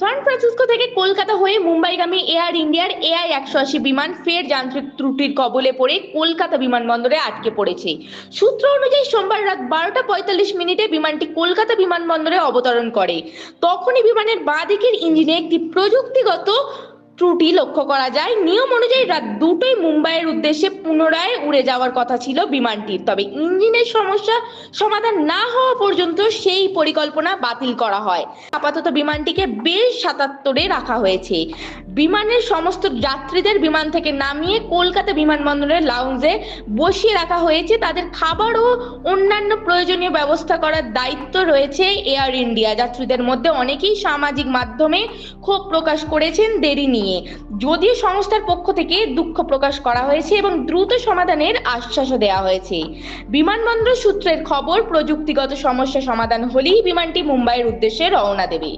San Francisco থেকে কলকাতা হয়ে মুম্বাইগামী air ইন্ডিয়ার AI-180 বিমান ফের যান্ত্রিক ত্রুটির কবলে পড়ে কলকাতা বিমানবন্দরে আটকে পড়েছে। সূত্র অনুযায়ী সোমবার রাত 12:45 বিমানটি কলকাতা বিমানবন্দরে অবতরণ করে। তখনই বিমানের বাঁ দিকের ইঞ্জিনে একটি প্রযুক্তিগত ত্রুটি লক্ষ্য করা যায়। নিয়ম অনুযায়ী রাত 2টায় মুম্বাইয়ের উদ্দেশ্যে পুনরায় উড়ে যাওয়ার কথা ছিল বিমানটির, তবে ইঞ্জিনের সমস্যা সমাধান না হওয়া পর্যন্ত সেই পরিকল্পনা বাতিল করা হয়। আপাতত বিমানটিকে বেশ 77-এ রাখা হয়েছে। বিমানের সমস্ত যাত্রীদের বিমান থেকে নামিয়ে কলকাতা বিমানবন্দরের লাউঞ্জে বসিয়ে রাখা হয়েছে। তাদের খাবার ও অন্যান্য প্রয়োজনীয় ব্যবস্থা করার দায়িত্ব রয়েছে এয়ার ইন্ডিয়া। যাত্রীদের মধ্যে অনেকেই সামাজিক মাধ্যমে ক্ষোভ প্রকাশ করেছেন দেরি নিয়ে। যদিও সংস্থার পক্ষ থেকে দুঃখ প্রকাশ করা হয়েছে এবং দ্রুত সমাধানের আশ্বাসও দেওয়া হয়েছে। বিমানবন্দর সূত্রের খবর, প্রযুক্তিগত সমস্যা সমাধান হলেই বিমানটি মুম্বাইয়ের উদ্দেশ্যে রওনা দেবে।